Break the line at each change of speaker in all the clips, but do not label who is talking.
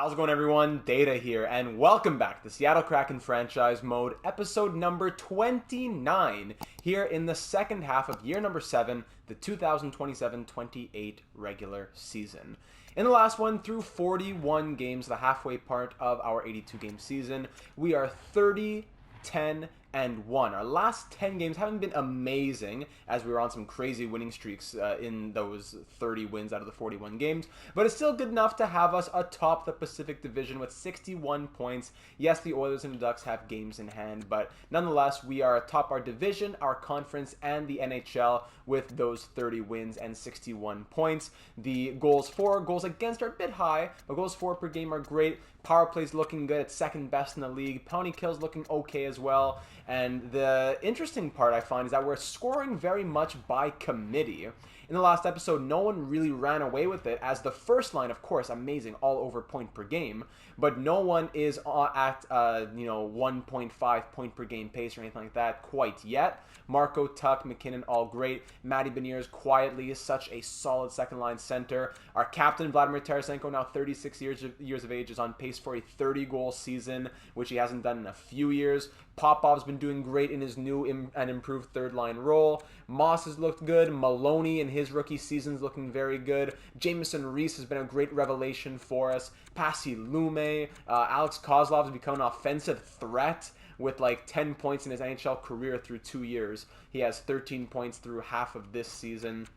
How's it going, everyone? Data here, and welcome back to the Seattle Kraken franchise mode, episode number 29, here in the second half of year number 7, the 2027-28 regular season. In the last one, through 41 games, the halfway part of our 82-game season, we are 30, 10, and 1. Our last 10 games haven't been amazing, as we were on some crazy winning streaks in those 30 wins out of the 41 games, but it's still good enough to have us atop the Pacific Division with 61 points. Yes, the Oilers and the Ducks have games in hand, but nonetheless, we are atop our division, our conference, and the NHL with those 30 wins and 61 points. The goals for, goals against are a bit high, but goals for per game are great. Power play's looking good at second best in the league. Penalty kills looking okay as well. And the interesting part I find is that we're scoring very much by committee. In the last episode, no one really ran away with it, as the first line, of course, amazing, all over point per game, but no one is at 1.5 point per game pace or anything like that quite yet. Marco, Tuck, McKinnon, all great. Matty Beniers quietly is such a solid second line center. Our captain, Vladimir Tarasenko, now 36 years of age, is on pace for a 30-goal season, which he hasn't done in a few years. Popov's been doing great in his new and improved third-line role. Moss has looked good. Maloney in his rookie season is looking very good. Jamison Reese has been a great revelation for us. Pasi Lume. Alex Kozlov has become an offensive threat with like 10 points in his NHL career through 2 years. He has 13 points through half of this season.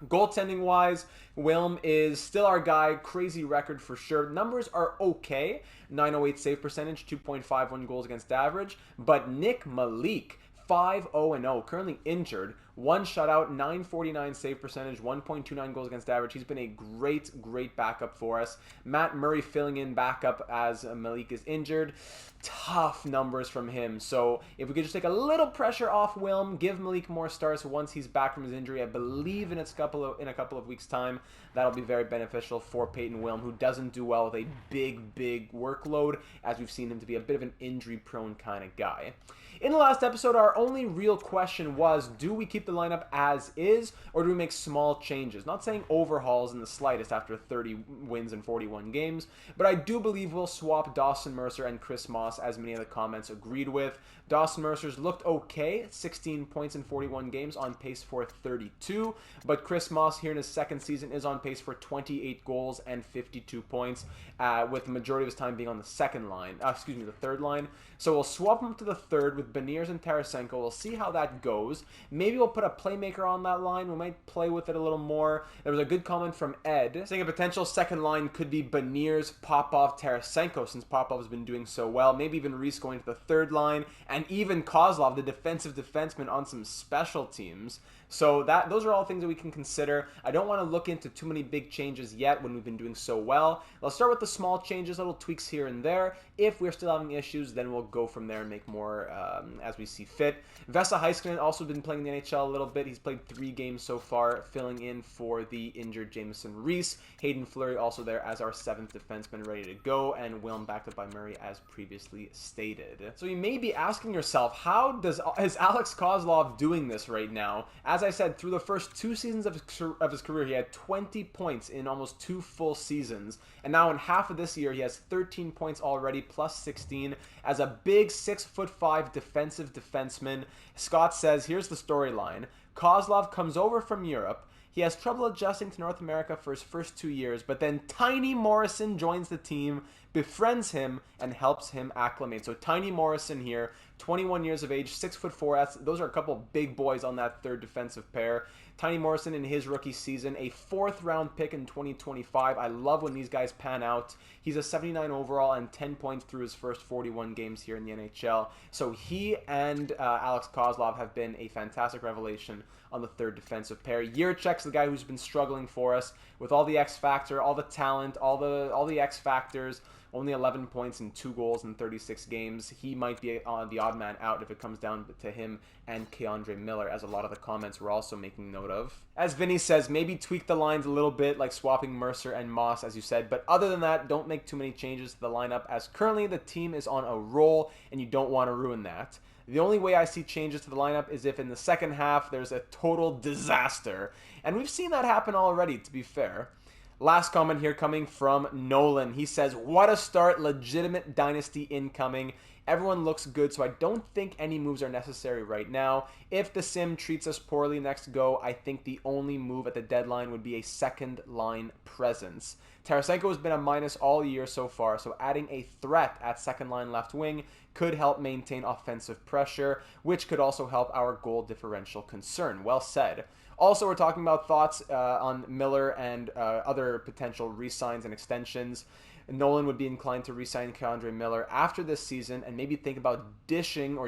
Goaltending wise, Wilm is still our guy. Crazy record for sure. Numbers are okay. 908 save percentage, 2.51 goals against average. But Nick Malik, 5-0-0, currently injured. 1 shutout, 949 save percentage, 1.29 goals against average. He's been a great backup for us. Matt Murray filling in backup as Malik is injured. Tough numbers from him. So if we could just take a little pressure off Wilm, give Malik more starts once he's back from his injury, I believe in a couple of weeks' time, that'll be very beneficial for Peyton Wilm, who doesn't do well with a big workload, as we've seen him to be a bit of an injury-prone kind of guy. In the last episode, our only real question was, do we keep the lineup as is, or do we make small changes? Not saying overhauls in the slightest after 30 wins in 41 games, but I do believe we'll swap Dawson Mercer and Chris Moss, as many of the comments agreed with. Dawson Mercer's looked okay, 16 points in 41 games, on pace for 32, but Chris Moss here in his second season is on pace for 28 goals and 52 points, with the majority of his time being on the the third line. So we'll swap him to the third with Beniers and Tarasenko. We'll see how that goes. Maybe we'll put a playmaker on that line. We might play with it a little more. There was a good comment from Ed saying a potential second line could be Beniers, Popov, Tarasenko, since Popov has been doing so well. Maybe even Reese going to the third line, and even Kozlov, the defensive defenseman, on some special teams. So those are all things that we can consider. I don't want to look into too many big changes yet when we've been doing so well. Let's start with the small changes, little tweaks here and there. If we're still having issues, then we'll go from there and make more as we see fit. Vesa Heiskanen also been playing in the NHL a little bit. He's played 3 games so far, filling in for the injured Jamison Reese. Hayden Fleury also there as our 7th defenseman, ready to go, and Wilm backed up by Murray as previously stated. So you may be asking yourself, how is Alex Kozlov doing this right now? As I said, through the first 2 seasons of his career, he had 20 points in almost 2 full seasons. And now in half of this year, he has 13 points already, plus 16, as a big 6'5" defensive defenseman. Scott says, here's the storyline. Kozlov comes over from Europe. He has trouble adjusting to North America for his first 2 years, but then Tiny Morrison joins the team, befriends him, and helps him acclimate. So Tiny Morrison here, 21 years of age, 6'4". Those are a couple big boys on that third defensive pair. Tiny Morrison in his rookie season, a 4th-round pick in 2025. I love when these guys pan out. He's a 79 overall and 10 points through his first 41 games here in the NHL. So he and Alex Kozlov have been a fantastic revelation on the third defensive pair. Yurchek's the guy who's been struggling for us with all the X factor, all the talent, all the X factors. Only 11 points and 2 goals in 36 games. He might be the odd man out if it comes down to him and Keandre Miller, as a lot of the comments were also making note of. As Vinny says, maybe tweak the lines a little bit, like swapping Mercer and Moss, as you said. But other than that, don't make too many changes to the lineup, as currently the team is on a roll, and you don't want to ruin that. The only way I see changes to the lineup is if in the second half there's a total disaster. And we've seen that happen already, to be fair. Last comment here coming from Nolan. He says, what a start, legitimate dynasty incoming. Everyone looks good, so I don't think any moves are necessary right now. If the sim treats us poorly next go, I think the only move at the deadline would be a second line presence. Tarasenko has been a minus all year so far, so adding a threat at second line left wing could help maintain offensive pressure, which could also help our goal differential concern. Well said. Also, we're talking about thoughts on Miller and other potential re-signs and extensions. Nolan would be inclined to re-sign K'Andre Miller after this season and maybe think about ditching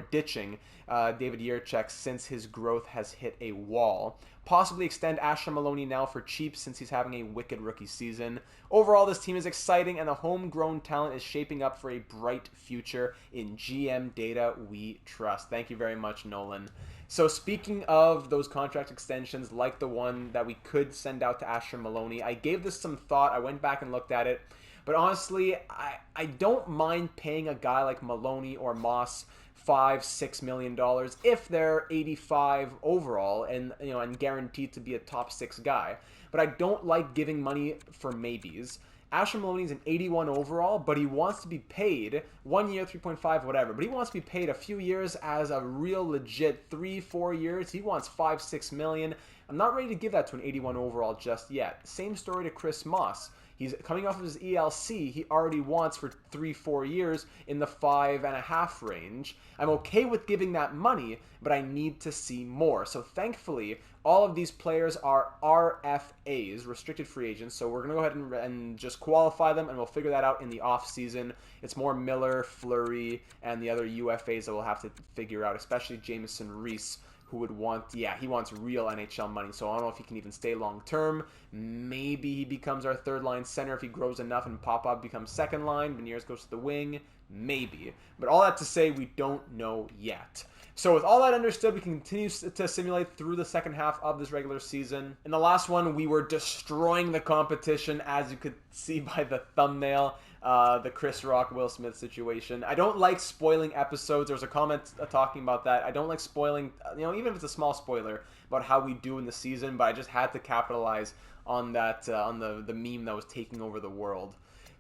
David Jiricek since his growth has hit a wall. Possibly extend Asher Maloney now for cheap since he's having a wicked rookie season. Overall, this team is exciting and the homegrown talent is shaping up for a bright future. In GM data we trust. Thank you very much, Nolan. So speaking of those contract extensions, like the one that we could send out to Asher Maloney, I gave this some thought. I went back and looked at it. But honestly, I don't mind paying a guy like Maloney or Moss $5-6 million if they're 85 overall and guaranteed to be a top 6 guy. But I don't like giving money for maybes. Asher Maloney's an 81 overall, but he wants to be paid 1 year, 3.5, whatever. But he wants to be paid a few years as a real legit 3-4 years. He wants $5-6 million. I'm not ready to give that to an 81 overall just yet. Same story to Chris Moss. He's coming off of his ELC. He already wants for 3-4 years in the 5.5 range. I'm okay with giving that money, but I need to see more. So thankfully, all of these players are RFAs, restricted free agents. So we're going to go ahead and just qualify them, and we'll figure that out in the offseason. It's more Miller, Fleury, and the other UFAs that we'll have to figure out, especially Jamison Reese, who would want, he wants real NHL money. So I don't know if he can even stay long term. Maybe he becomes our third line center if he grows enough and Popov becomes second line. Beniers goes to the wing. Maybe. But all that to say, we don't know yet. So with all that understood, we can continue to simulate through the second half of this regular season. In the last one, we were destroying the competition, as you could see by the thumbnail. The Chris Rock, Will Smith situation. I don't like spoiling episodes. There was a comment talking about that. I don't like spoiling, even if it's a small spoiler, about how we do in the season, but I just had to capitalize on that, on the meme that was taking over the world.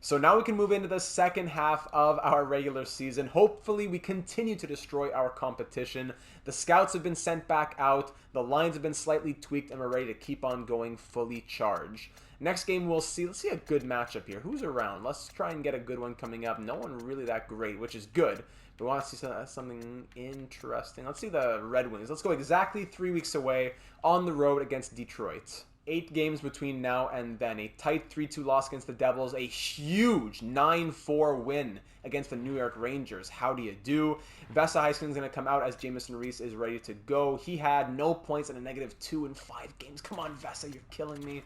So now we can move into the second half of our regular season. Hopefully we continue to destroy our competition. The scouts have been sent back out. The lines have been slightly tweaked, and we're ready to keep on going fully charged. Next game let's see a good matchup here. Who's around? Let's try and get a good one coming up. No one really that great, which is good. We want to see something interesting. Let's see the Red Wings. Let's go exactly 3 weeks away on the road against Detroit. 8 games between now and then. A tight 3-2 loss against the Devils. A huge 9-4 win against the New York Rangers. How do you do? Vesa Heiskanen's going to come out as Jamison Reese is ready to go. He had no points and a -2 in 5 games. Come on, Vesa, you're killing me.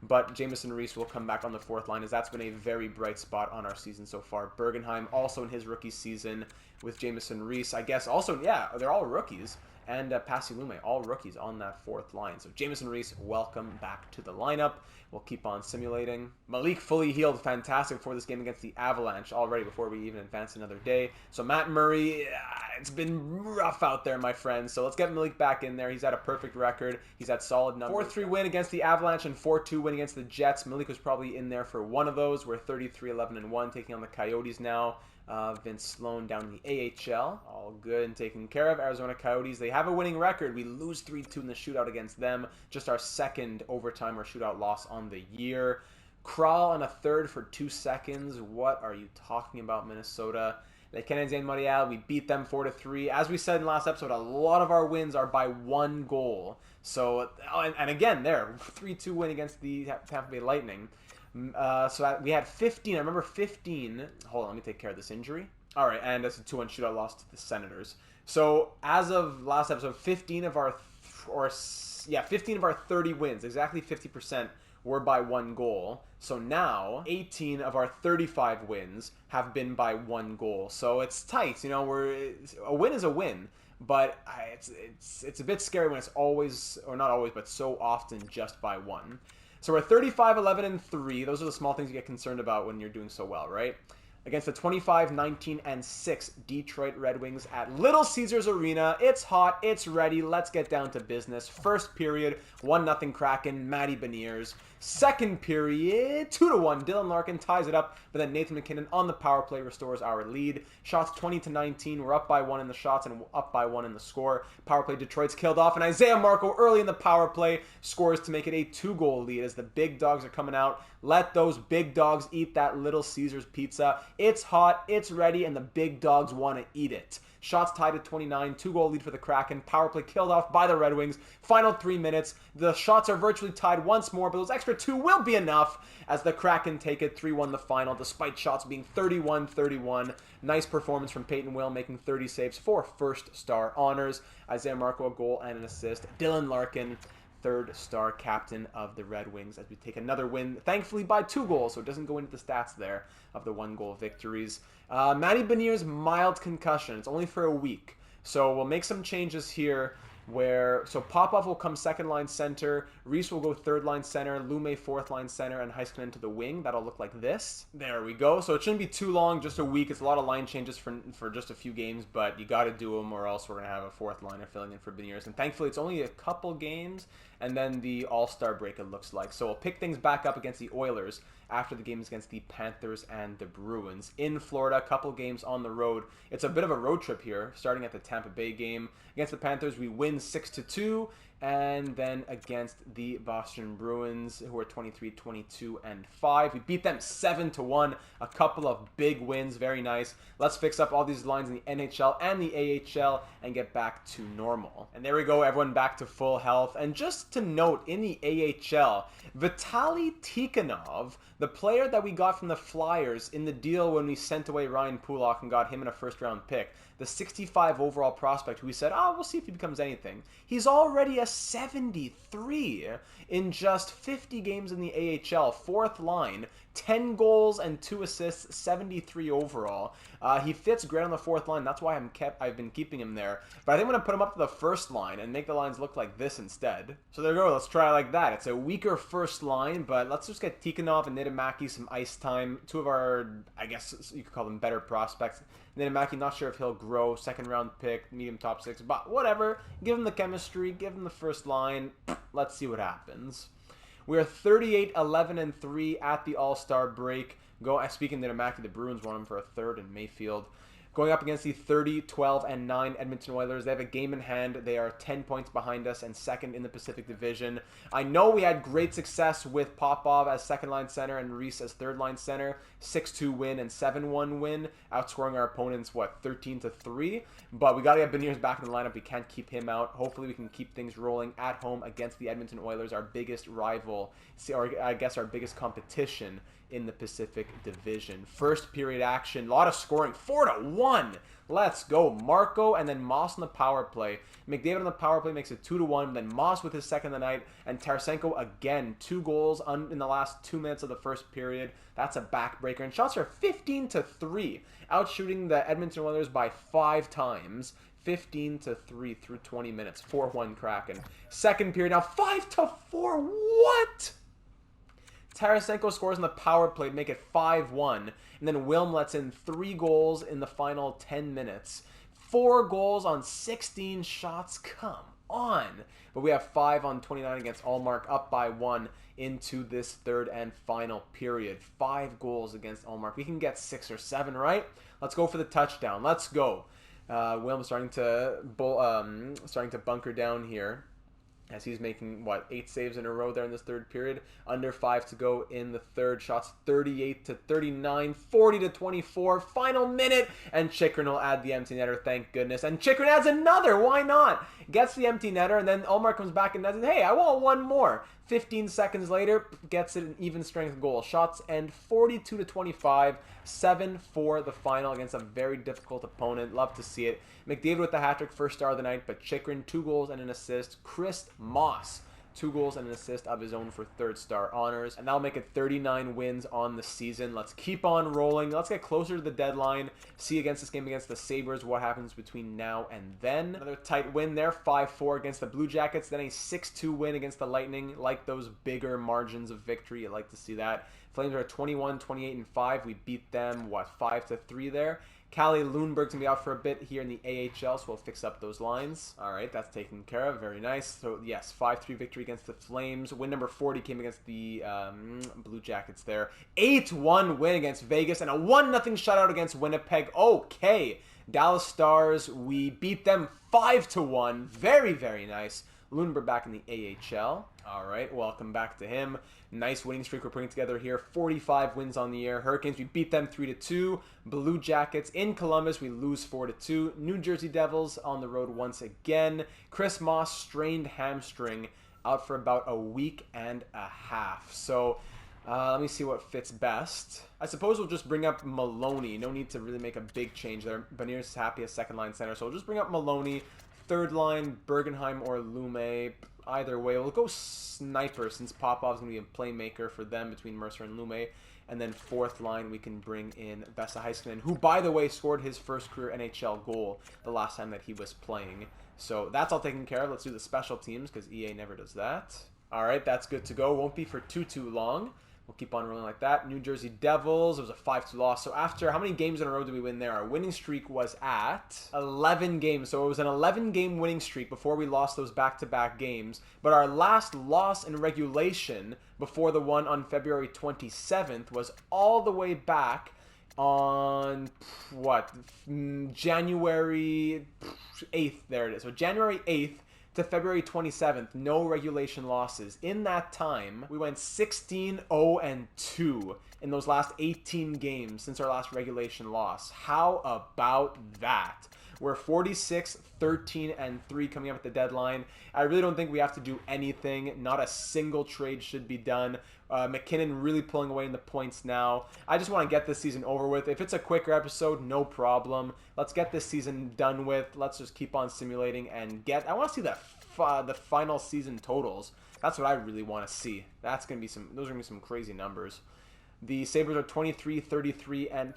But Jamison Reese will come back on the fourth line, as that's been a very bright spot on our season so far. Bergenheim also in his rookie season with Jamison Reese. I guess also, they're all rookies. And Pasilume, all rookies on that fourth line. So Jamison Reese, welcome back to the lineup. We'll keep on simulating. Malik fully healed, fantastic for this game against the Avalanche already before we even advance another day. So Matt Murray, it's been rough out there, my friends. So let's get Malik back in there. He's had a perfect record. He's had solid numbers. 4-3 win against the Avalanche and 4-2 win against the Jets. Malik was probably in there for one of those. We're 33-11-1, taking on the Coyotes now. Vince Sloan down in the AHL. All good and taken care of. Arizona Coyotes, they have a winning record. We lose 3-2 in the shootout against them. Just our second overtime or shootout loss on the year. Crawl on a third for 2 seconds. What are you talking about, Minnesota? Les Canadiens Montréal, we beat them 4-3. As we said in the last episode, a lot of our wins are by 1 goal. So, and again, there, 3-2 win against the Tampa Bay Lightning. So we had 15. I remember 15. Hold on, let me take care of this injury. All right, and that's a 2-1 shootout loss to the Senators. So as of last episode, 15 of our 30 wins, exactly 50%, were by 1 goal. So now 18 of our 35 wins have been by 1 goal. So it's tight. A win is a win. But it's a bit scary when it's always, or not always, but so often just by 1. So we're 35-11-3. Those are the small things you get concerned about when you're doing so well, right? against the 25, 19, and 6 Detroit Red Wings at Little Caesars Arena. It's hot. It's ready. Let's get down to business. First period, 1-0 Kraken, Matty Beniers. Second period, 2-1. Dylan Larkin ties it up, but then Nathan MacKinnon on the power play restores our lead. Shots 20-19. We're up by 1 in the shots and up by 1 in the score. Power play, Detroit's killed off, and Isaiah Marco early in the power play scores to make it a 2-goal lead as the big dogs are coming out. Let those big dogs eat that Little Caesars pizza. It's hot, it's ready, and the big dogs want to eat it. Shots tied at 29, 2-goal lead for the Kraken. Power play killed off by the Red Wings. Final 3 minutes. The shots are virtually tied once more, but those extra 2 will be enough as the Kraken take it 3-1 the final, despite shots being 31-31. Nice performance from Peyton Will, making 30 saves for first-star honors. Isaiah Marco, a goal and an assist. Dylan Larkin, third-star captain of the Red Wings as we take another win, thankfully by 2 goals, so it doesn't go into the stats there of the 1-goal victories. Matty Beniers, mild concussion. It's only for a week. So we'll make some changes here so Popov will come second-line center, Reese will go third-line center, Lume fourth-line center, and Heiskanen to the wing. That'll look like this. There we go. So it shouldn't be too long, just a week. It's a lot of line changes for just a few games, but you got to do them or else we're going to have a fourth liner filling in for Beniers. And thankfully, it's only a couple games, and then the All-Star break, it looks like. So we'll pick things back up against the Oilers after the games against the Panthers and the Bruins. In Florida, a couple games on the road. It's a bit of a road trip here, starting at the Tampa Bay game. Against the Panthers, we win 6-2, and then against the Boston Bruins, who are 23-22-5. We beat them 7-1, a couple of big wins, very nice. Let's fix up all these lines in the NHL and the AHL and get back to normal. And there we go, everyone back to full health. And just to note, in the AHL, Vitaly Tikhonov, the player that we got from the Flyers in the deal when we sent away Ryan Pulock and got him in a first-round pick, the 65 overall prospect who we said, we'll see if he becomes anything. He's already a 73 in just 50 games in the AHL, fourth line, 10 goals and 2 assists, 73 overall. He fits great on the fourth line. That's why I've been keeping him there. But I think I'm going to put him up to the first line and make the lines look like this instead. So there we go. Let's try it like that. It's a weaker first line, but let's just get Tikhonov and Niittymaki some ice time. 2 of our, I guess you could call them better prospects. Niittymaki, not sure if he'll grow. Second round pick, medium top 6, but whatever. Give him the chemistry. Give him the first line. Let's see what happens. We are 38-11-3 at the All-Star break. Speaking of Niittymaki, the Bruins want him for a third in Mayfield. Going up against the 30-12-9 Edmonton Oilers. They have a game in hand. They are 10 points behind us and second in the Pacific Division. I know we had great success with Popov as second-line center and Reese as third-line center. 6-2 win and 7-1 win, outscoring our opponents, 13-3? But we got to get Beniers back in the lineup. We can't keep him out. Hopefully we can keep things rolling at home against the Edmonton Oilers, our biggest rival, or I guess our biggest competition in the Pacific Division. First period action, a lot of scoring, 4-1. Let's go. Marco and then Moss on the power play. McDavid on the power play makes it 2-1. Then Moss with his second of the night, and Tarasenko again, 2 goals in the last 2 minutes of the first period. That's a backbreaker. And shots are 15-3, outshooting the Edmonton Oilers by 5 times. 15-3 through 20 minutes. 4-1 Kraken. Second period now, 5-4. What? Tarasenko scores on the power play to make it 5-1, and then Wilm lets in 3 goals in the final 10 minutes. 4 goals on 16 shots, come on. But we have 5 on 29 against Ullmark, up by 1 into this third and final period. 5 goals against Ullmark. We can get 6 or 7, right? Let's go for the touchdown. Let's go. Wilm starting to bunker down here, as he's making, 8 saves in a row there in this third period. Under 5 to go in the third. Shots 38-39, 40-24. Final minute, and Chychrun will add the empty netter, thank goodness. And Chychrun adds another, why not? Gets the empty netter, and then Ullmark comes back and says, hey, I want one more. 15 seconds later, gets it an even strength goal. Shots end 42-25, 7-4 the final against a very difficult opponent. Love to see it. McDavid with the hat-trick, first star of the night, but Chychrun, 2 goals and an assist. Chris Moss, 2 goals and an assist of his own for 3rd-star honors. And that'll make it 39 wins on the season. Let's keep on rolling. Let's get closer to the deadline. See against this game against the Sabres what happens between now and then. Another tight win there, 5-4 against the Blue Jackets. Then a 6-2 win against the Lightning. Like those bigger margins of victory. You'd like to see that. Flames are 21, 28, and 5. We beat them, what, 5-3 there. Callie Lundberg's going to be out for a bit here in the AHL, so we'll fix up those lines. All right, that's taken care of. Very nice. So, yes, 5-3 victory against the Flames. Win number 40 came against the Blue Jackets there. 8-1 win against Vegas and a 1-0 shutout against Winnipeg. Okay, Dallas Stars, we beat them 5-1. Very, very nice. Lundberg back in the AHL. All right, welcome back to him. Nice winning streak we're putting together here. 45 wins on the year. Hurricanes, we beat them 3-2. Blue Jackets in Columbus, we lose 4-2. New Jersey Devils on the road once again. Chris Moss, strained hamstring, out for about a week and a half. So let me see what fits best. I suppose we'll just bring up Maloney. No need to really make a big change there. Beniers is happy as second-line center, so we'll just bring up Maloney. 3rd line, Bergenheim or Lume. Either way, we'll go sniper since Popov's going to be a playmaker for them between Mercer and Lume. And then 4th line, we can bring in Vesa Heiskanen, who, by the way, scored his first career NHL goal the last time that he was playing. So that's all taken care of. Let's do the special teams because EA never does that. All right, that's good to go. Won't be for too long. We'll keep on rolling like that. New Jersey Devils, it was a 5-2 loss. So after, how many games in a row did we win there? Our winning streak was at 11 games. So it was an 11-game winning streak before we lost those back-to-back games. But our last loss in regulation before the one on February 27th was all the way back on, what, January 8th. There it is. So January 8th. To February 27th, no regulation losses. In that time, we went 16-0-2 in those last 18 games since our last regulation loss. How about that? We're 46-13-3 coming up at the deadline. I really don't think we have to do anything. Not a single trade should be done. McKinnon really pulling away in the points now. I just want to get this season over with. If it's a quicker episode, no problem. Let's get this season done with. Let's just keep on simulating and get... I want to see the final season totals. That's what I really want to see. That's going to be some... Those are going to be some crazy numbers. The Sabres are 33 and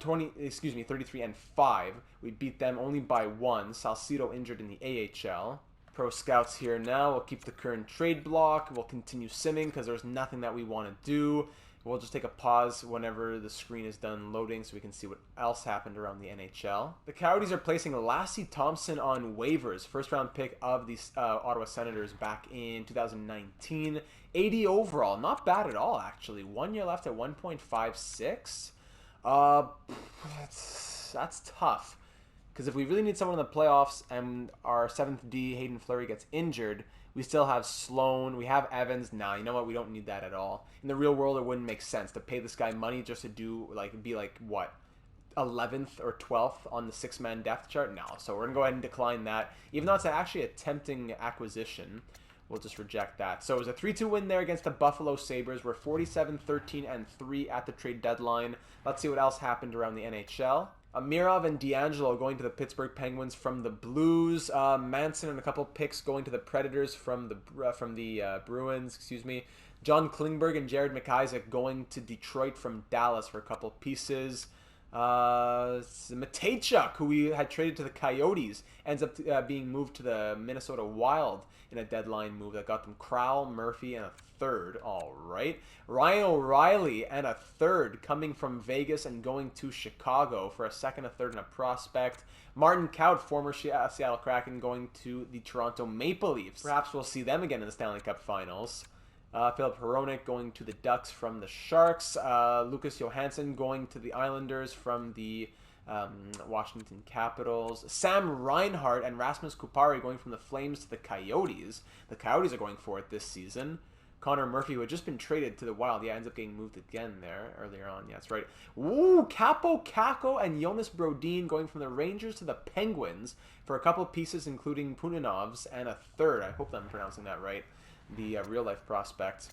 5. We beat them only by 1. Salcido injured in the AHL. Pro Scouts here now. We'll keep the current trade block. We'll continue simming because there's nothing that we want to do. We'll just take a pause whenever the screen is done loading so we can see what else happened around the NHL. The Coyotes are placing Lassie Thompson on waivers. First round pick of the Ottawa Senators back in 2019. 80 overall. Not bad at all, actually. 1 year left at 1.56. That's tough. Because if we really need someone in the playoffs and our 7th D, Hayden Fleury, gets injured, we still have Sloan, we have Evans. Nah, you know what? We don't need that at all. In the real world, it wouldn't make sense to pay this guy money just to do, be what, 11th or 12th on the 6-man depth chart? No, so we're going to go ahead and decline that. Even though it's actually a tempting acquisition, we'll just reject that. So it was a 3-2 win there against the Buffalo Sabres. We're 47-13-3 at the trade deadline. Let's see what else happened around the NHL. Amirov and D'Angelo going to the Pittsburgh Penguins from the Blues. Manson and a couple picks going to the Predators from the Bruins. Excuse me. John Klingberg and Jared McIsaac going to Detroit from Dallas for a couple pieces. Matejchuk, who we had traded to the Coyotes, ends up being moved to the Minnesota Wild in a deadline move that got them Crowell, Murphy, and a 3rd. All right. Ryan O'Reilly and a 3rd coming from Vegas and going to Chicago for a 2nd, a 3rd, and a prospect. Martin Kaut, former Seattle Kraken, going to the Toronto Maple Leafs. Perhaps we'll see them again in the Stanley Cup Finals. Philip Hronek going to the Ducks from the Sharks. Lucas Johansson going to the Islanders from the Washington Capitals. Sam Reinhart and Rasmus Kupari going from the Flames to the Coyotes. The Coyotes are going for it this season. Connor Murphy, who had just been traded to the Wild, ends up getting moved again there earlier on. Yeah, that's right. Ooh, Capo Caco and Jonas Brodin going from the Rangers to the Penguins for a couple pieces, including Punanovs and a 3rd. I hope I'm pronouncing that right. The real-life prospect.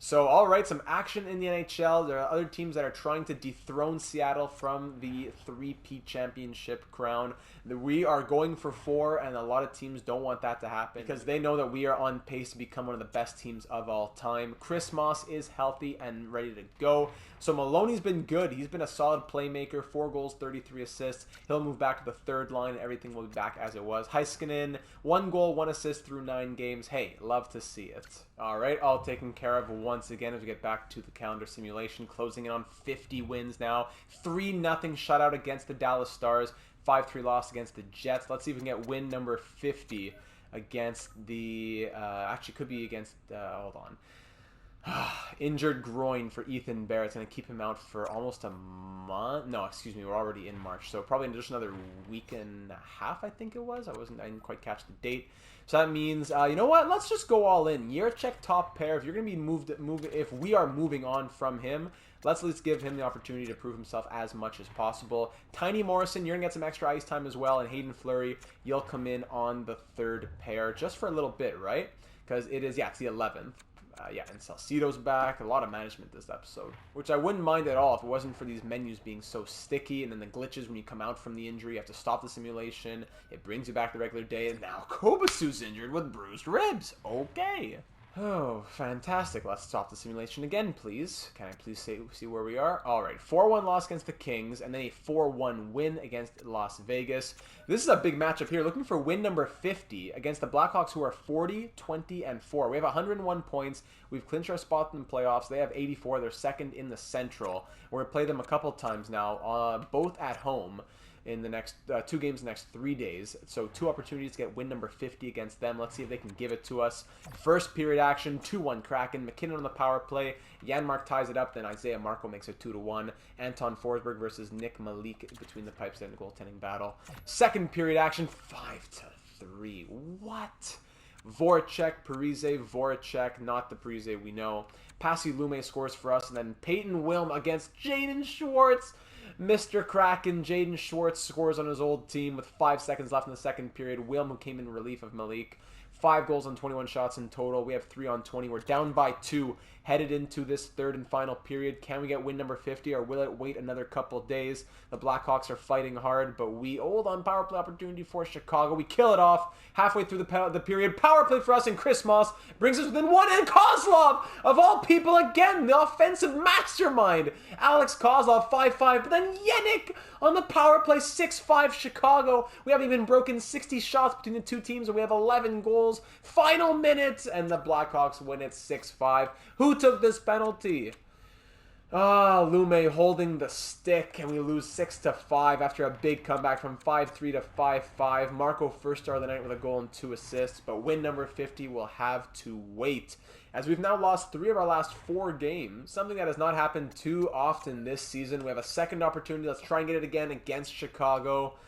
So, all right, some action in the NHL. There are other teams that are trying to dethrone Seattle from the 3-peat championship crown. We are going for 4, and a lot of teams don't want that to happen because they know that we are on pace to become one of the best teams of all time. Chris Moss is healthy and ready to go. So Maloney's been good. He's been a solid playmaker, 4 goals, 33 assists. He'll move back to the third line. Everything will be back as it was. Heiskanen, 1 goal, 1 assist through 9 games. Hey, love to see it. All right, all taken care of once again as we get back to the calendar simulation, closing in on 50 wins now. 3-0 shutout against the Dallas Stars. 5-3 loss against the Jets. Let's see if we can get win number 50 against the... actually, could be against... hold on. Injured groin for Ethan Bear. It's going to keep him out for almost a month. No, excuse me. We're already in March. So probably just another week and a half, I think it was. I didn't quite catch the date. So that means, you know what? Let's just go all in. Jiricek top pair. If you're going to be if we are moving on from him, let's at least give him the opportunity to prove himself as much as possible. Tiny Morrison, you're going to get some extra ice time as well. And Hayden Fleury, you'll come in on the third pair just for a little bit, right? Because it is, yeah, it's the 11th. Yeah, and Salcido's back. A lot of management this episode, which I wouldn't mind at all if it wasn't for these menus being so sticky and then the glitches when you come out from the injury. You have to stop the simulation. It brings you back the regular day, and now Kobasu's injured with bruised ribs. Okay. Oh, fantastic. Let's stop the simulation again, please. Can I please see where we are? All right, 4-1 loss against the Kings, and then a 4-1 win against Las Vegas. This is a big matchup here. Looking for win number 50 against the Blackhawks, who are 40, 20, and 4. We have 101 points. We've clinched our spot in the playoffs. They have 84. They're second in the Central. We're going to play them a couple times now, both at home. In the next 2 games in the next 3 days. So 2 opportunities to get win number 50 against them. Let's see if they can give it to us. First period action, 2-1 Kraken. McKinnon on the power play. Janmark ties it up. Then Isaiah Marco makes it 2-1. Anton Forsberg versus Nick Malik between the pipes in the goaltending battle. Second period action, 5-3. What? Voracek, Parise, Voracek, not the Parise we know. Pasi Lume scores for us. And then Peyton Wilm against Jaden Schwartz. Mr. Kraken, Jaden Schwartz scores on his old team with 5 seconds left in the second period. Wilm, who came in relief of Malik. 5 goals on 21 shots in total. We have 3 on 20. We're down by 2 headed into this third and final period. Can we get win number 50, or will it wait another couple days? The Blackhawks are fighting hard, but we hold on power play opportunity for Chicago. We kill it off halfway through the period. Power play for us, and Chris Moss brings us within 1, and Kozlov, of all people, again, the offensive mastermind. Alex Kozlov, 5-5, but then Yannick on the power play, 6-5 Chicago. We haven't even broken 60 shots between the two teams, and we have 11 goals. Final minutes, and the Blackhawks win it 6-5. Who took this penalty? Lume holding the stick, and we lose 6-5 after a big comeback from 5-3 to 5-5. Marco first star of the night with a goal and 2 assists, but win number 50 will have to wait, as we've now lost 3 of our last 4 games, something that has not happened too often this season. We have a second opportunity. Let's try and get it again against Chicago.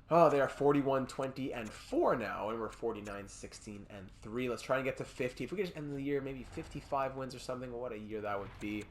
Oh, they are 41-20-4 now, and we're 49-16-3. Let's try and get to 50. If we could just end the year maybe 55 wins or something, what a year that would be.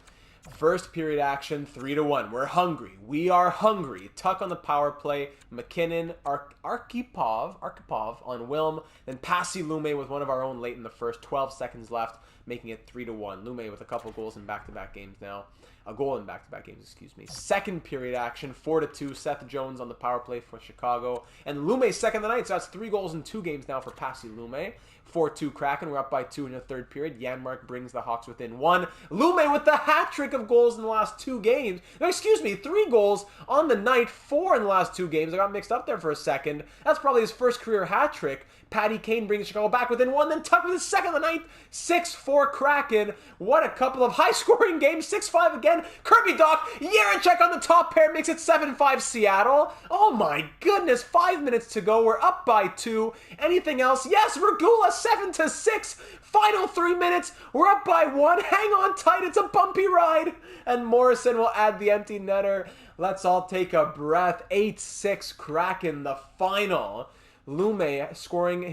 First period action, 3-1. We're hungry. We are hungry. Tuck on the power play. McKinnon, Arkhipov on Wilm. Then Pasi Lume with one of our own late in the first. 12 seconds left, making it 3-1. Lume with a couple goals in back-to-back games now. A goal in back-to-back games, excuse me. Second period action, 4-2. Seth Jones on the power play for Chicago. And Lume second of the night, so that's 3 goals in 2 games now for Pasi Lume. 4-2 Kraken. We're up by 2 in the third period. Janmark brings the Hawks within 1. Lume with the hat trick of goals in the last 2 games. No, excuse me, 3 goals on the night, 4 in the last 2 games. I got mixed up there for a second. That's probably his first career hat trick. Patty Kane brings Chicago back within 1. Then Tuck with his second of the night. 6-4 Kraken. What a couple of high-scoring games. 6-5 again. Kirby Dach. Jiricek on the top pair makes it 7-5 Seattle. Oh my goodness. 5 minutes to go. We're up by 2. Anything else? Yes, Regula 7-6. Final 3 minutes. We're up by 1. Hang on tight. It's a bumpy ride. And Morrison will add the empty netter. Let's all take a breath. 8-6 Kraken, the final. Lume scoring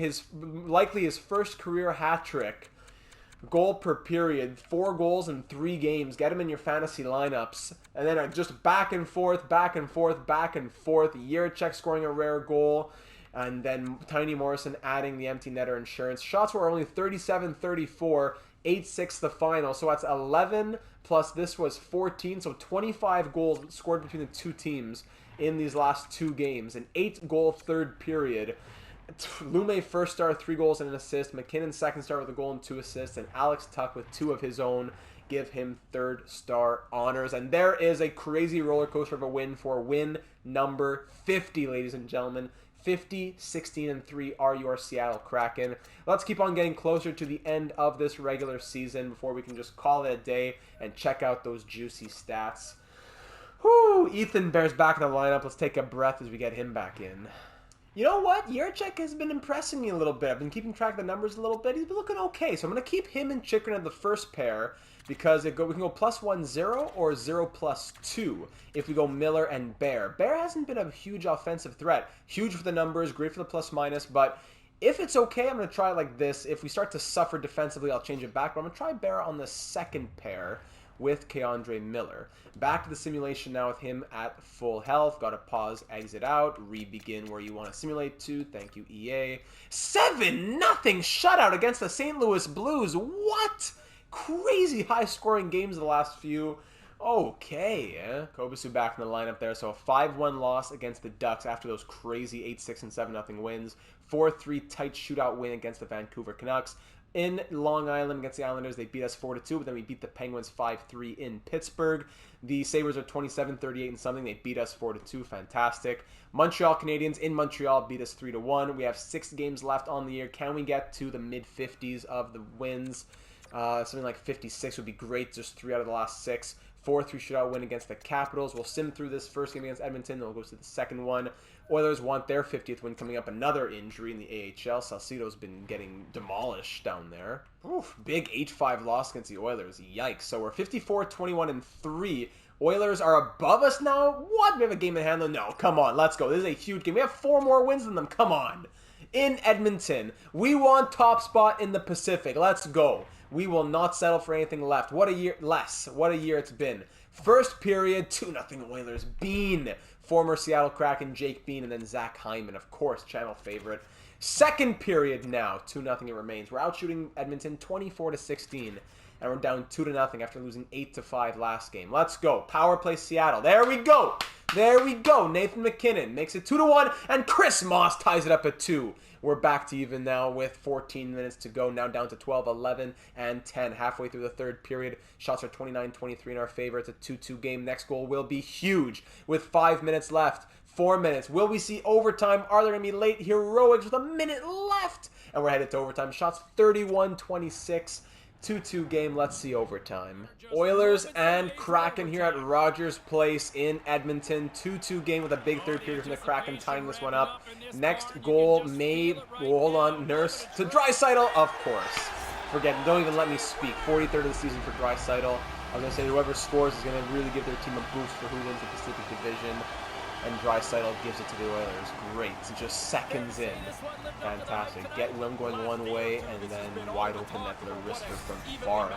likely his first career hat trick. Goal per period, 4 goals in 3 games. Get him in your fantasy lineups. And then just back and forth, back and forth, back and forth. Jiricek scoring a rare goal. And then Tiny Morrison adding the empty netter insurance. Shots were only 37-34. 8-6 the final. So that's 11 plus this was 14. So 25 goals scored between the two teams in these last two games. An 8-goal third period. Lume first star, 3 goals and an assist. McKinnon second star with a goal and 2 assists. And Alex Tuck with 2 of his own give him third star honors. And there is a crazy roller coaster of a win for win number 50, ladies and gentlemen. 50, 16, and 3 are your Seattle Kraken. Let's keep on getting closer to the end of this regular season before we can just call it a day and check out those juicy stats. Whew, Ethan Bear's back in the lineup. Let's take a breath as we get him back in. You know what? Yurchek has been impressing me a little bit. I've been keeping track of the numbers a little bit. He's been looking okay. So I'm going to keep him and Chikrin at the first pair because we can go +1, 0 or 0 +2 if we go Miller and Bear. Bear hasn't been a huge offensive threat. Huge for the numbers, great for the plus-minus, but if it's okay, I'm going to try it like this. If we start to suffer defensively, I'll change it back. But I'm going to try Bear on the second pair with Keandre Miller. Back to the simulation now with him at full health. Got to pause, exit out, re-begin where you want to simulate to. Thank you, EA. 7-0 shutout against the St. Louis Blues. What? Crazy high-scoring games the last few. Okay, Kobasu back in the lineup there. So a 5-1 loss against the Ducks after those crazy 8-6 and 7-0 wins. 4-3 tight shootout win against the Vancouver Canucks. In Long Island against the Islanders, they beat us 4-2, but then we beat the Penguins 5-3 in Pittsburgh. The Sabres are 27-38 and something. They beat us 4-2. Fantastic. Montreal Canadiens in Montreal beat us 3-1. We have 6 games left on the year. Can we get to the mid-50s of the wins? Something like 56 would be great. Just 3 out of the last 6. 4-3 shootout win against the Capitals. We'll sim through this first game against Edmonton. Then we'll go to the second one. Oilers want their 50th win coming up. Another injury in the AHL. Salcido's been getting demolished down there. Oof, big 8-5 loss against the Oilers. Yikes. So we're 54, 21, and 3. Oilers are above us now? What? We have a game in hand? No, come on. Let's go. This is a huge game. We have 4 more wins than them. Come on. In Edmonton, we want top spot in the Pacific. Let's go. We will not settle for anything left. What a year it's been. First period, 2-0 Oilers. Bean, former Seattle Kraken Jake Bean, and then Zach Hyman, of course, channel favorite. Second period now, 2-0 it remains. We're out shooting Edmonton 24-16, and we're down 2-0 after losing 8-5 last game. Let's go. Power play Seattle. There we go. There we go. Nathan McKinnon makes it 2-1, and Chris Moss ties it up at 2. We're back to even now with 14 minutes to go. Now down to 12, 11, and 10. Halfway through the third period. Shots are 29-23 in our favor. It's a 2-2 game. Next goal will be huge with 5 minutes left. 4 minutes. Will we see overtime? Are there going to be late heroics with a minute left? And we're headed to overtime. Shots 31-26. 2-2 game. Let's see overtime. Oilers and Kraken here at Rogers Place in Edmonton. 2-2 game with a big third period from the Kraken tying this one up. Next goal may... Hold on. Nurse to Draisaitl, of course. Forget it. Don't even let me speak. 43rd of the season for Draisaitl. I was going to say whoever scores is going to really give their team a boost for who wins the Pacific Division. And Draisaitl gives it to the Oilers. Great. It's just seconds in. Fantastic. Get Wim going one way, and then wide open net for the wrister from far,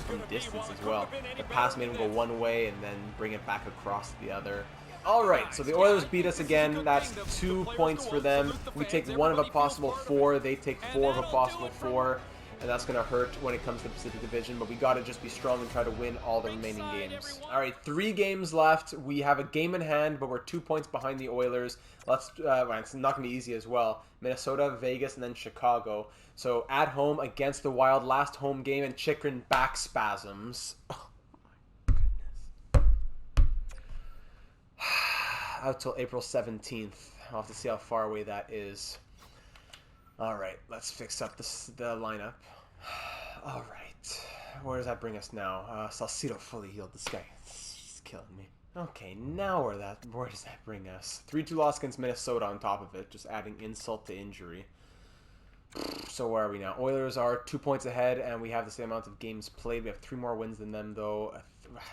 from distance as well. The pass made him go one way, and then bring it back across the other. Alright, so the Oilers beat us again. That's 2 points for them. We take 1 of a possible 4. They take 4 of a possible 4. And that's going to hurt when it comes to the Pacific Division, but we got to just be strong and try to win all the remaining games. All right, 3 games left. We have a game in hand, but we're 2 points behind the Oilers. It's not going to be easy as well. Minnesota, Vegas, and then Chicago. So at home against the Wild, last home game, and Chikrin back spasms. Oh my goodness. Out till April 17th. I'll have to see how far away that is. All right, let's fix up the lineup. All right, where does that bring us now? Salcido fully healed. This guy is killing me. Okay, now where does that bring us? 3-2 loss against Minnesota on top of it, just adding insult to injury. So where are we now? Oilers are 2 points ahead, and we have the same amount of games played. We have 3 more wins than them, though.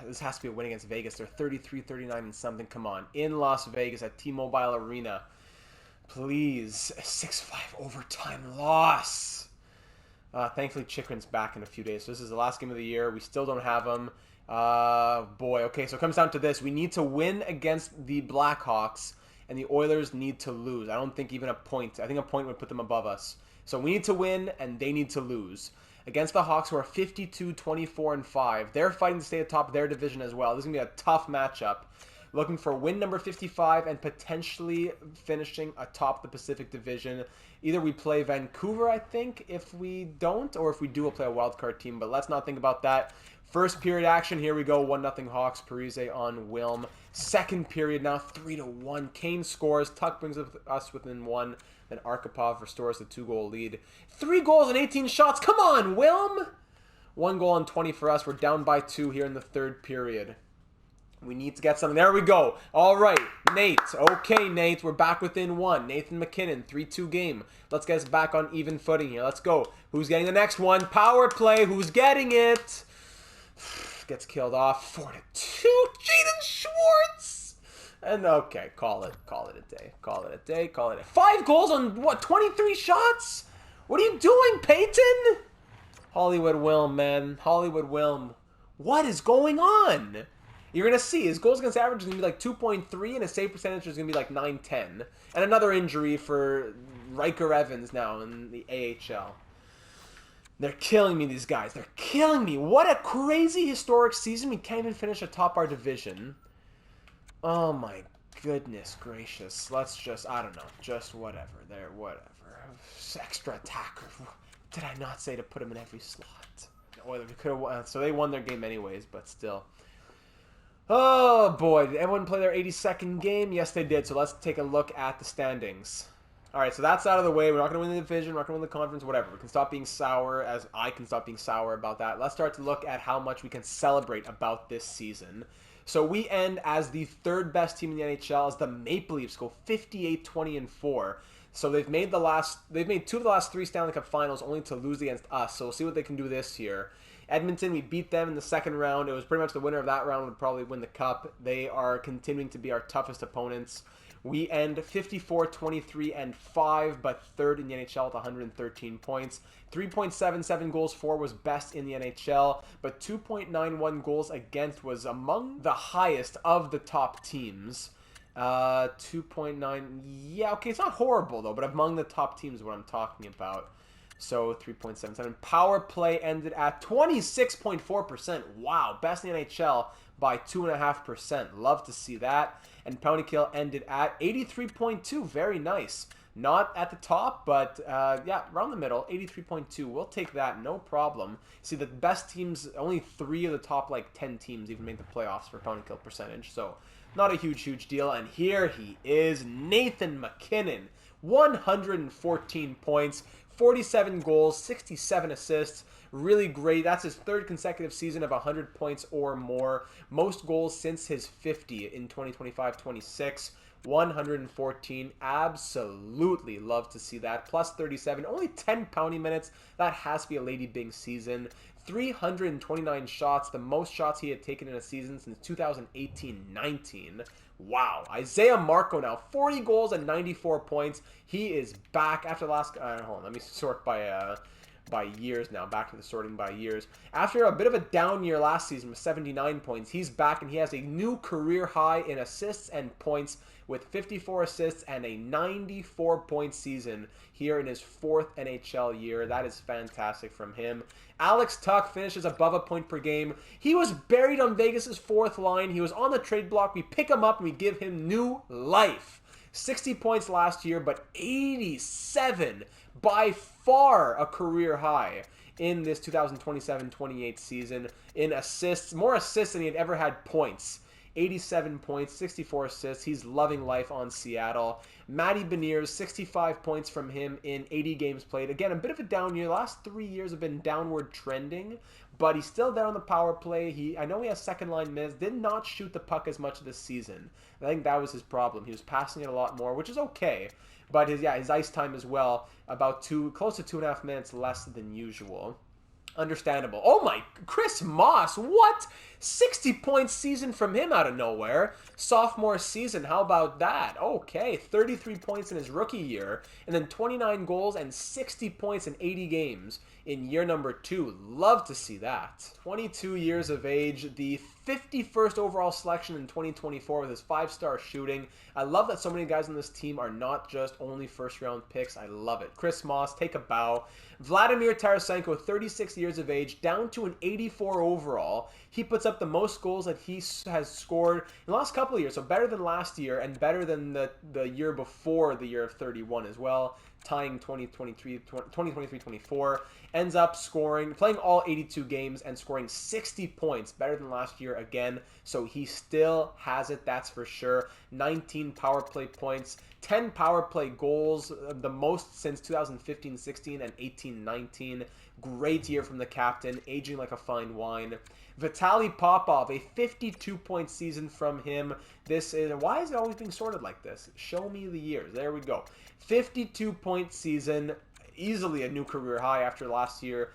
This has to be a win against Vegas. They're 33, 39, and something. Come on, in Las Vegas at T-Mobile Arena. Please, a 6-5 overtime loss. Thankfully, Chikrin's back in a few days. So this is the last game of the year. We still don't have him. Boy, okay, so it comes down to this. We need to win against the Blackhawks, and the Oilers need to lose. I don't think even a point. I think a point would put them above us. So we need to win, and they need to lose. against the Hawks, who are 52-24-5. They're fighting to stay atop their division as well. This is going to be a tough matchup. Looking for win number 55 and potentially finishing atop the Pacific Division. Either we play Vancouver, I think, if we don't, or if we do, we'll play a wildcard team. But let's not think about that. First period action, here we go. 1-0 Hawks. Parise on Wilm. Second period now, 3-1. Kane scores. Tuck brings us within 1. Then Arkhipov restores the 2-goal lead. 3 goals and 18 shots. Come on, Wilm! 1 goal and 20 for us. We're down by 2 here in the third period. We need to get something. There we go. All right, Nate. Okay, Nate. We're back within 1. Nathan McKinnon, 3-2 game. Let's get us back on even footing here. Let's go. Who's getting the next one? Power play. Who's getting it? Gets killed off. 4-2. Jaden Schwartz. And okay, call it a day. Call it a day. 5 goals on what? 23 shots? What are you doing, Peyton? Hollywood Wilm, man. Hollywood Wilm. What is going on? You're going to see his goals against average is going to be like 2.3 and his save percentage is going to be like 9-10. And another injury for Riker Evans now in the AHL. They're killing me, these guys. They're killing me. What a crazy historic season. We can't even finish atop our division. Oh my goodness gracious. Let's just, I don't know, just whatever. There, whatever. Extra attacker. Did I not say to put him in every slot? Well, we could have won. So they won their game anyways, but still. Oh boy, did everyone play their 82nd game? Yes, they did. So let's take a look at the standings. All right, so that's out of the way. We're not going to win the division. We're not going to win the conference, whatever. We can stop being sour, as I can stop being sour about that. Let's start to look at how much we can celebrate about this season. So we end as the 3rd best team in the NHL as the Maple Leafs go 58-20-4. So they've made 2 of the last 3 Stanley Cup Finals only to lose against us. So we'll see what they can do this year. Edmonton, we beat them in the second round. It was pretty much the winner of that round would probably win the cup. They are continuing to be our toughest opponents. We end 54-23-5, but 3rd in the NHL with 113 points. 3.77 goals for was best in the NHL, but 2.91 goals against was among the highest of the top teams. 2.9, yeah, okay, it's not horrible though, but among the top teams is what I'm talking about. So 3.77. Power play ended at 26.4%. Wow, best in the NHL by 2.5%. Love to see that. And penalty kill ended at 83.2. Very nice. Not at the top, but yeah, around the middle, 83.2. We'll take that, no problem. See, the best teams, only 3 of the top like 10 teams even make the playoffs for penalty kill percentage. So not a huge deal. And here he is, Nathan McKinnon. 114 points. 47 goals, 67 assists, really great. That's his 3rd consecutive season of 100 points or more. Most goals since his 50 in 2025-26. 114, absolutely love to see that. Plus 37, only 10 penalty minutes. That has to be a Lady Byng season. 329 shots, the most shots he had taken in a season since 2018-19. Wow. Isaiah Marco now, 40 goals and 94 points. He is back after the last... hold on, let me sort by years now. Back to the sorting by years. After a bit of a down year last season with 79 points, he's back and he has a new career high in assists and points with 54 assists and a 94-point season here in his 4th NHL year. That is fantastic from him. Alex Tuck finishes above a point per game. He was buried on Vegas's 4th line. He was on the trade block. We pick him up and we give him new life. 60 points last year, but 87, by far a career high in this 2027-28 season in assists. More assists than he had ever had points. 87 points, 64 assists. He's loving life on Seattle. Matty Beniers, 65 points from him in 80 games played. Again, a bit of a down year. The last 3 years have been downward trending, but he's still there on the power play. I know he has second line minutes. Did not shoot the puck as much this season. I think that was his problem. He was passing it a lot more, which is okay. But his ice time as well, about close to 2.5 minutes less than usual. Understandable. Oh my, Chris Moss, what? 60-point season from him out of nowhere. Sophomore season, how about that? Okay, 33 points in his rookie year, and then 29 goals and 60 points in 80 games in year number 2. Love to see that. 22 years of age, the 51st overall selection in 2024 with his 5-star shooting. I love that so many guys on this team are not just only first-round picks. I love it. Chris Moss, take a bow. Vladimir Tarasenko, 36 years of age, down to an 84 overall. He puts up the most goals that he has scored in the last couple of years, so better than last year and better than the year before the year of 31 as well, tying 2023-24. Ends up playing all 82 games and scoring 60 points, better than last year again. So he still has it, that's for sure. 19 power play points, 10 power play goals, the most since 2015-16 and 18-19. Great year from the captain, aging like a fine wine. Vitaly Popov, a 52-point season from him. Why is it always being sorted like this? Show me the years. There we go. 52-point season, easily a new career high after last year.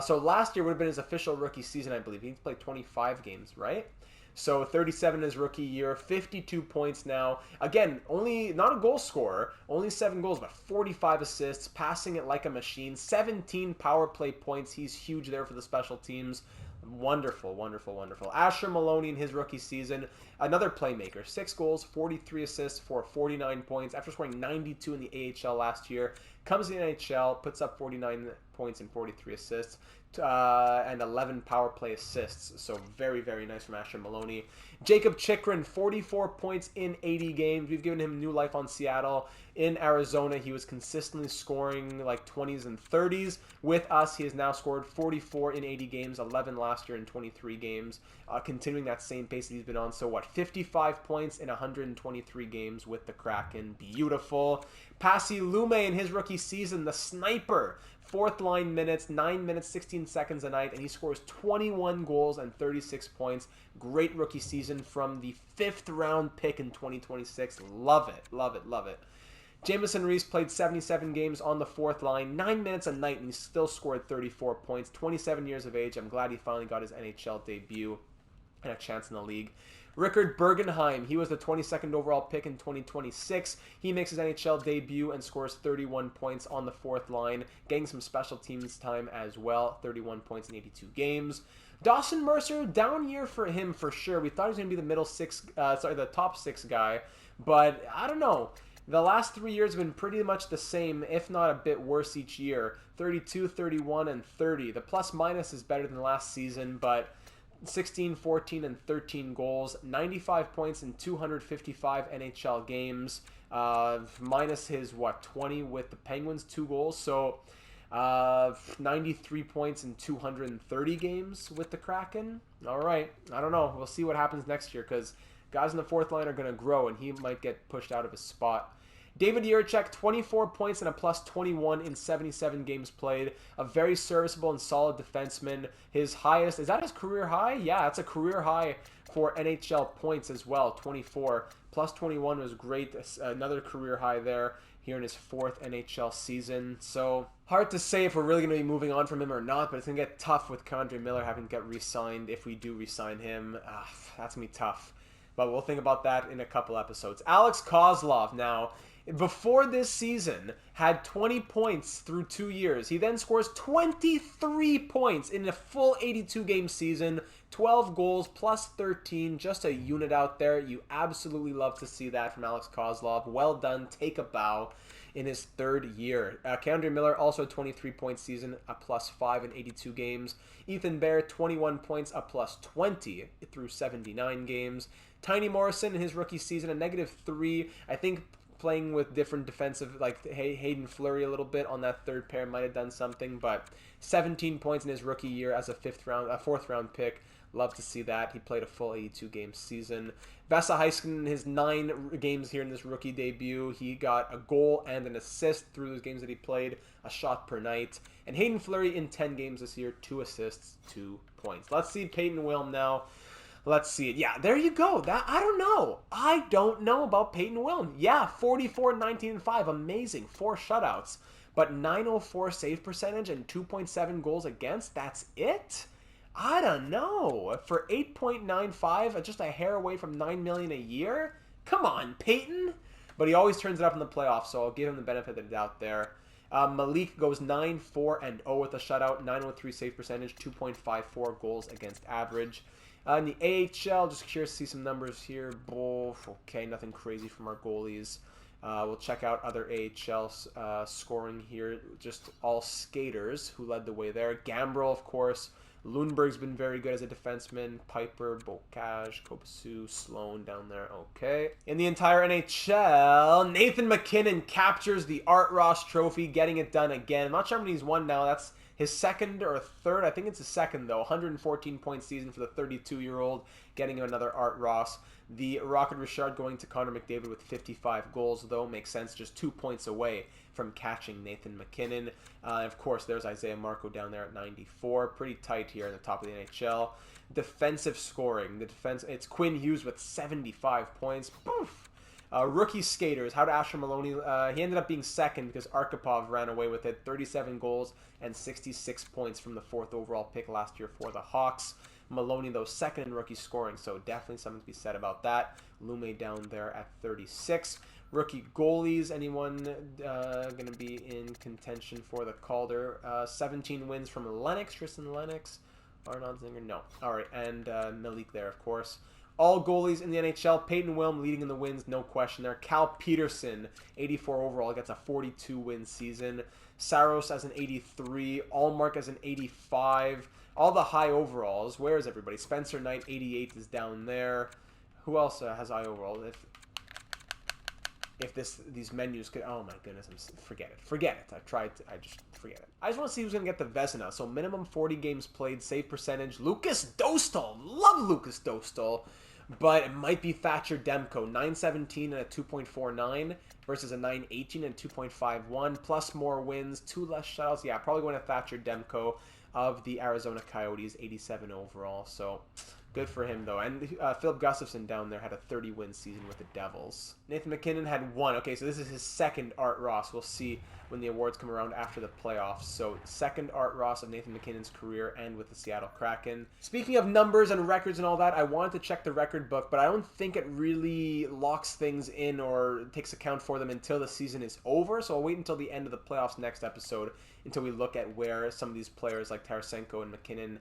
So last year would have been his official rookie season, I believe. He played 25 games, right? So 37 his rookie year, 52 points now. Again, not a goal scorer, only 7 goals, but 45 assists, passing it like a machine. 17 power play points. He's huge there for the special teams. Wonderful, wonderful, wonderful. Asher Maloney in his rookie season, another playmaker. 6 goals, 43 assists for 49 points after scoring 92 in the AHL last year. Comes to the NHL, puts up 49 points and 43 assists. And 11 power play assists. So very, very nice from Asher Maloney. Jacob Chikrin, 44 points in 80 games. We've given him new life on Seattle. In Arizona, he was consistently scoring like 20s and 30s. With us, he has now scored 44 in 80 games, 11 last year in 23 games. Continuing that same pace that he's been on. So 55 points in 123 games with the Kraken. Beautiful. Pasi Lume in his rookie season, the sniper. 4th line minutes, 9 minutes, 16 seconds a night, and he scores 21 goals and 36 points. Great rookie season from the 5th round pick in 2026. Love it, love it, love it. Jamison Reese played 77 games on the 4th line, 9 minutes a night, and he still scored 34 points. 27 years of age. I'm glad he finally got his NHL debut and a chance in the league. Rickard Bergenheim, he was the 22nd overall pick in 2026. He makes his NHL debut and scores 31 points on the 4th line, getting some special teams time as well. 31 points in 82 games. Dawson Mercer, down year for him for sure. We thought he was going to be the top 6 guy, but I don't know. The last 3 years have been pretty much the same, if not a bit worse each year. 32, 31, and 30. The plus-minus is better than last season, but 16, 14, and 13 goals, 95 points in 255 NHL games, minus his, 20 with the Penguins, 2 goals, so 93 points in 230 games with the Kraken. All right, I don't know. We'll see what happens next year, because guys in the 4th line are going to grow, and he might get pushed out of his spot. David Jiricek, 24 points and a plus 21 in 77 games played. A very serviceable and solid defenseman. His highest, is that his career high? Yeah, that's a career high for NHL points as well, 24. Plus 21 was great. Another career high there here in his 4th NHL season. So hard to say if we're really going to be moving on from him or not, but it's going to get tough with K'Andre Miller having to get re-signed if we do re-sign him. That's going to be tough. But we'll think about that in a couple episodes. Alex Kozlov now, before this season, had 20 points through 2 years. He then scores 23 points in a full 82-game season, 12 goals plus 13, just a unit out there. You absolutely love to see that from Alex Kozlov. Well done, take a bow in his 3rd year. K'Andre Miller, also a 23-point season, a plus 5 in 82 games. Ethan Bear, 21 points, a plus 20 through 79 games. Tiny Morrison in his rookie season, a negative 3. I think playing with different defensive, like Hayden Fleury a little bit on that 3rd pair might have done something, but 17 points in his rookie year as a 4th round pick. Love to see that. He played a full 82-game season. Vesa Heiskanen in his 9 games here in this rookie debut, he got a goal and an assist through those games that he played, a shot per night. And Hayden Fleury in 10 games this year, 2 assists, 2 points. Let's see Peyton Wilm now. Let's see it. Yeah, there you go. I don't know about Peyton Wilm. Yeah, 44, 19, and 5. Amazing. 4 shutouts. But 904 save percentage and 2.7 goals against. That's it? I don't know. For 8.95, just a hair away from $9 million a year? Come on, Peyton. But he always turns it up in the playoffs, so I'll give him the benefit of the doubt there. Malik goes 9-4-0 with a shutout, 903 save percentage, 2.54 goals against average. In the AHL, just curious to see some numbers here. Both okay, nothing crazy from our goalies. We'll check out other AHL scoring here. Just all skaters who led the way there. Gambrel, of course. Lundberg's been very good as a defenseman. Piper, Bocage, Kopasu, Sloan down there. Okay. In the entire NHL, Nathan MacKinnon captures the Art Ross Trophy, getting it done again. I'm not sure how many he's won now. That's his second or third. I think it's his second, though. 114-point season for the 32-year-old, getting him another Art Ross. The Rocket Richard going to Connor McDavid with 55 goals, though. Makes sense. Just 2 points away from catching Nathan MacKinnon. Of course, there's Isaiah Marco down there at 94. Pretty tight here in the top of the NHL. Defensive scoring. It's Quinn Hughes with 75 points. Poof! Rookie skaters, how to Asher Maloney. He ended up being second because Arkhipov ran away with it. 37 goals and 66 points from the 4th overall pick last year for the Hawks. Maloney, though, second in rookie scoring, so definitely something to be said about that. Lume down there at 36. Rookie goalies, anyone going to be in contention for the Calder? 17 wins from Lennox, Tristan Lennox. Arnaud Zinger, no. All right, and Malik there, of course. All goalies in the NHL. Peyton Wilm leading in the wins, no question there. Cal Peterson, 84 overall, gets a 42-win season. Saros as an 83. Allmark as an 85. All the high overalls. Where is everybody? Spencer Knight, 88, is down there. Who else has high overall? If these menus could... Oh, my goodness. Forget it. Forget it. I just forget it. I just want to see who's going to get the Vezina. So, minimum 40 games played, save percentage. Lucas Dostal. Love Lucas Dostal. But it might be Thatcher Demko. 917 and a 2.49 versus a 918 and 2.51. Plus more wins, 2 less shutouts. Yeah, probably going to Thatcher Demko of the Arizona Coyotes, 87 overall. So, good for him, though. And Philip Gustafsson down there had a 30-win season with the Devils. Nathan MacKinnon had 1. Okay, so this is his second Art Ross. We'll see when the awards come around after the playoffs. So, second Art Ross of Nathan MacKinnon's career and with the Seattle Kraken. Speaking of numbers and records and all that, I wanted to check the record book, but I don't think it really locks things in or takes account for them until the season is over. So, I'll wait until the end of the playoffs next episode until we look at where some of these players like Tarasenko and MacKinnon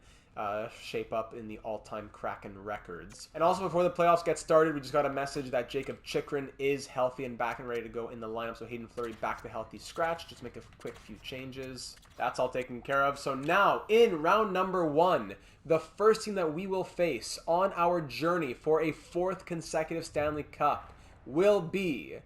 shape up in the all-time Kraken records. And also, before the playoffs get started, we just got a message that Jacob Chychrun is healthy and back and ready to go in the lineup. So Hayden Fleury back to healthy scratch. Just make a quick few changes. That's all taken care of. So now, in round number 1, the first team that we will face on our journey for a 4th consecutive Stanley Cup will be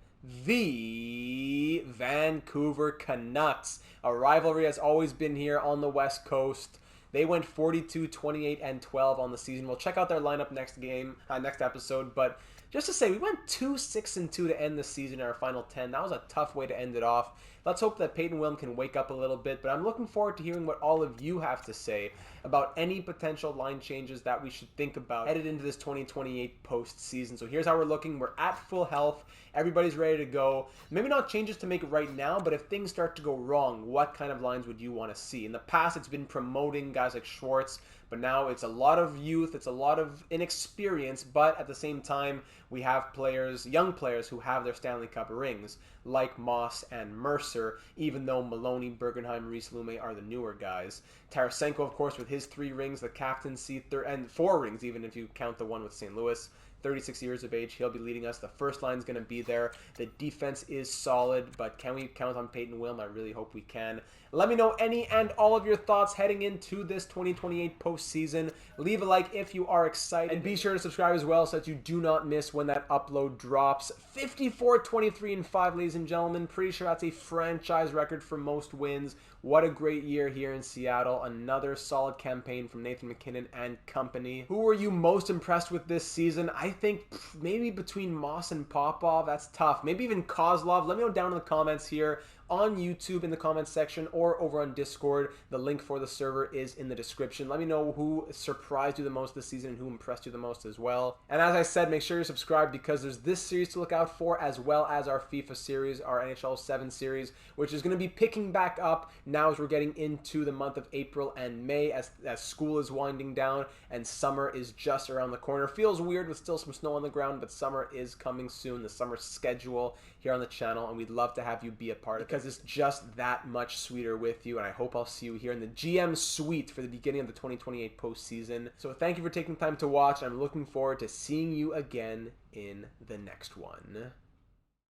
the Vancouver Canucks. A rivalry has always been here on the West Coast. They went 42, 28, and 12 on the season. We'll check out their lineup next episode. But just to say, we went 2-6-2 to end the season in our final 10. That was a tough way to end it off. Let's hope that Peyton Wilm can wake up a little bit. But I'm looking forward to hearing what all of you have to say about any potential line changes that we should think about headed into this 2028 postseason. So here's how we're looking. We're at full health. Everybody's ready to go. Maybe not changes to make right now, but if things start to go wrong, what kind of lines would you want to see? In the past, it's been promoting guys like Schwartz, but now it's a lot of youth, it's a lot of inexperience, but at the same time, we have players, young players, who have their Stanley Cup rings, like Moss and Mercer, even though Maloney, Bergenheim, Reese Lume are the newer guys. Tarasenko, of course, with his 3 rings, the captaincy, and 4 rings, even if you count the one with St. Louis. 36 years of age, he'll be leading us. The first line's going to be there. The defense is solid, but can we count on Peyton Wilm? I really hope we can. Let me know any and all of your thoughts heading into this 2028 postseason. Leave a like if you are excited. And be sure to subscribe as well so that you do not miss when that upload drops. 54, 23, and 5, ladies and gentlemen. Pretty sure that's a franchise record for most wins. What a great year here in Seattle. Another solid campaign from Nathan MacKinnon and company. Who were you most impressed with this season? I think maybe between Moss and Popov. That's tough. Maybe even Kozlov. Let me know down in the comments here on YouTube in the comments section or over on Discord. The link for the server is in the description. Let me know who surprised you the most this season and who impressed you the most as well. And as I said, make sure you're subscribed because there's this series to look out for as well as our FIFA series, our NHL 7 series, which is going to be picking back up now as we're getting into the month of April and May as school is winding down and summer is just around the corner. Feels weird with still some snow on the ground, but summer is coming soon. The summer schedule here on the channel, and we'd love to have you be a part of it. because it's just that much sweeter with you, and I hope I'll see you here in the GM suite for the beginning of the 2028 postseason. So thank you for taking the time to watch. I'm looking forward to seeing you again in the next one.